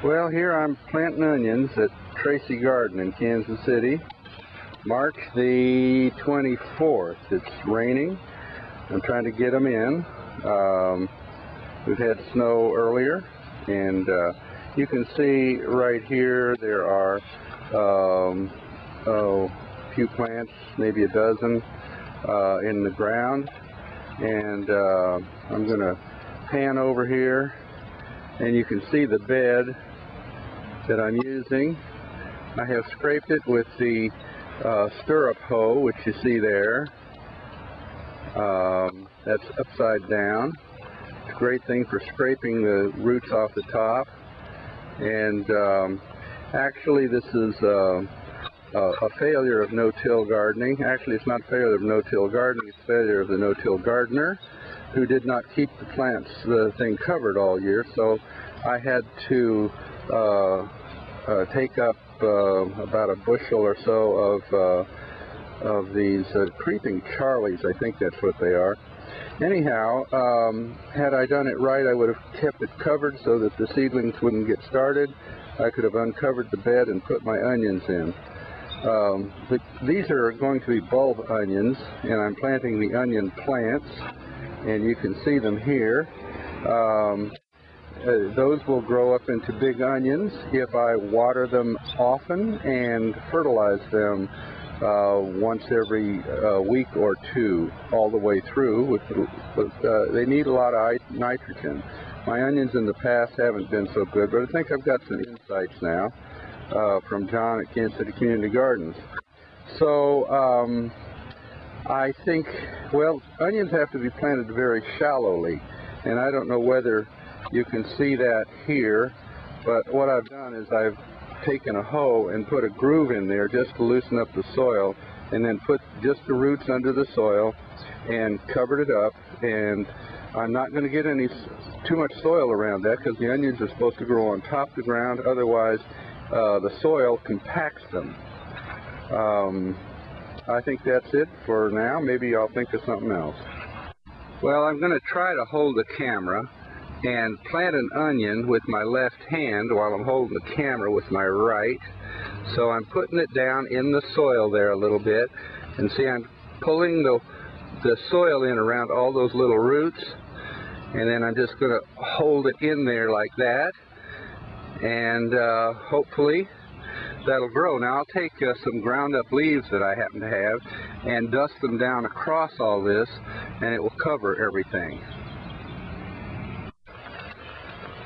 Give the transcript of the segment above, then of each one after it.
Well, here I'm planting onions at Tracy Garden in Kansas City. March the 24th. It's raining. I'm trying to get them in. We've had snow earlier, and you can see right here there are a few plants, maybe a dozen in the ground. And I'm going to pan over here, and you can see the bed that I'm using. I have scraped it with the stirrup hoe, which you see there. That's upside down. It's a great thing for scraping the roots off the top. And actually this is a failure of no-till gardening. Actually, it's not a failure of no-till gardening, it's a failure of the no-till gardener who did not keep the thing covered all year. So I had to take up about a bushel or so of these creeping Charlies. I think that's what they are. Anyhow, had I done it right, I would have kept it covered so that the seedlings wouldn't get started. I could have uncovered the bed and put my onions in. These are going to be bulb onions, and I'm planting the onion plants, and you can see them here. Those will grow up into big onions if I water them often and fertilize them once every week or two all the way through. They need a lot of nitrogen. My onions in the past haven't been so good, but I think I've got some insights now from John at Kansas City Community Gardens. So I think, well, onions have to be planted very shallowly, and I don't know whether you can see that here, but what I've done is I've taken a hoe and put a groove in there just to loosen up the soil, and then put just the roots under the soil and covered it up. And I'm not going to get too much soil around that, because the onions are supposed to grow on top of the ground, otherwise the soil compacts them. I think that's it for now. Maybe I'll think of something else. Well, I'm going to try to hold the camera and plant an onion with my left hand while I'm holding the camera with my right. So I'm putting it down in the soil there a little bit, and see, I'm pulling the soil in around all those little roots, and then I'm just going to hold it in there like that, and hopefully that'll grow. Now I'll take some ground up leaves that I happen to have and dust them down across all this, and it will cover everything.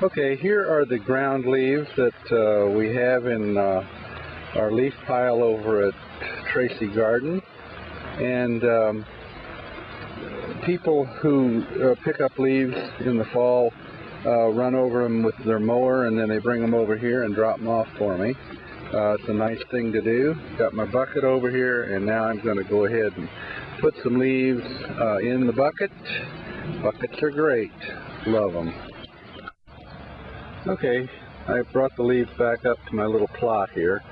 Okay, here are the ground leaves that we have in our leaf pile over at Tracy Garden. And people who pick up leaves in the fall run over them with their mower, and then they bring them over here and drop them off for me. It's a nice thing to do. Got my bucket over here, and now I'm going to go ahead and put some leaves in the bucket. Buckets are great. Love them. Okay, I brought the leaves back up to my little plot here,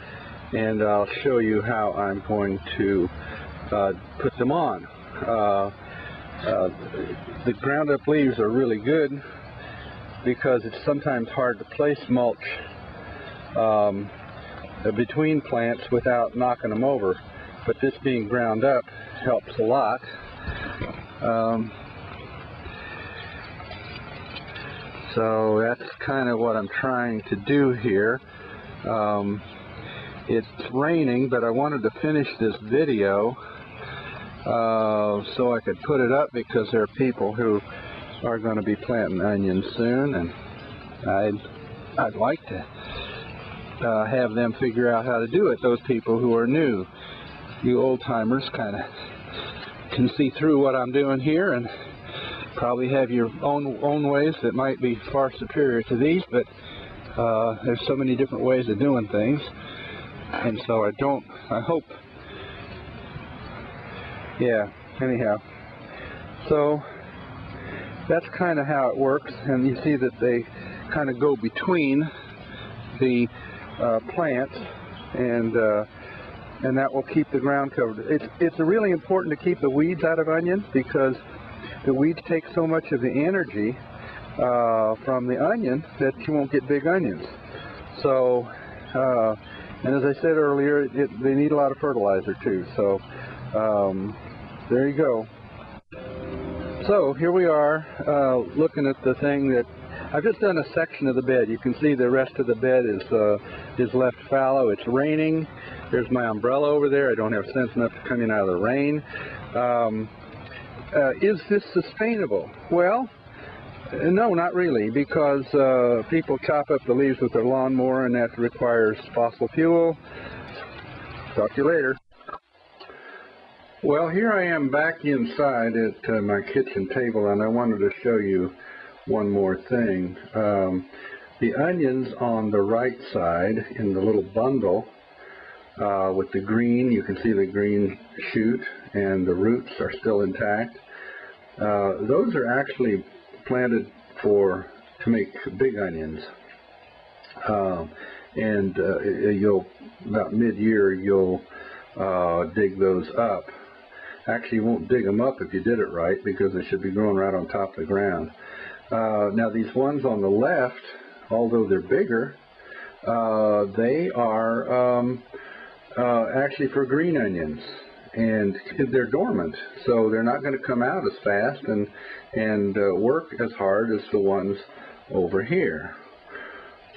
and I'll show you how I'm going to put them on. The ground up leaves are really good because it's sometimes hard to place mulch between plants without knocking them over, but this being ground up helps a lot. So that's kind of what I'm trying to do here. It's raining, but I wanted to finish this video so I could put it up, because there are people who are going to be planting onions soon, and I'd like to have them figure out how to do it. Those people who are new, you old-timers kind of can see through what I'm doing here, and probably have your own ways that might be far superior to these, but there's so many different ways of doing things, and so I hope, yeah, anyhow. So that's kind of how it works, and you see that they kind of go between the plants, and that will keep the ground covered. It's really important to keep the weeds out of onions, because the weeds take so much of the energy from the onion that you won't get big onions. So, and as I said earlier, they need a lot of fertilizer too. So, there you go. So here we are, looking at the thing that I've just done a section of the bed. You can see the rest of the bed is left fallow. It's raining. There's my umbrella over there. I don't have sense enough to come in out of the rain. Is this sustainable? Well, no, not really, because people chop up the leaves with their lawnmower, and that requires fossil fuel. Talk to you later. Well, here I am back inside at my kitchen table, and I wanted to show you one more thing. The onions on the right side in the little bundle with the green, you can see the green shoot, and the roots are still intact. Those are actually planted to make big onions. And about mid-year, you'll dig those up. Actually, you won't dig them up if you did it right, because they should be growing right on top of the ground. Now, these ones on the left, although they're bigger, they are actually for green onions, and they're dormant, so they're not going to come out as fast and work as hard as the ones over here.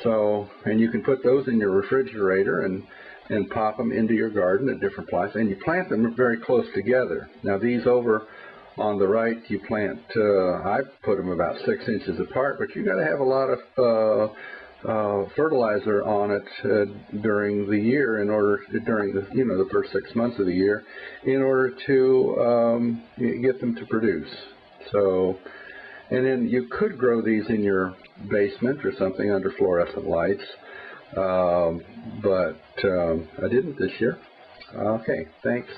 So, and you can put those in your refrigerator and pop them into your garden at different places, and you plant them very close together. Now, these over on the right, you plant, I put them about 6 inches apart, but you got to have a lot of fertilizer on it during the year, during the first 6 months of the year, in order to get them to produce. So, and then you could grow these in your basement or something under fluorescent lights, but I didn't this year. Okay, thanks.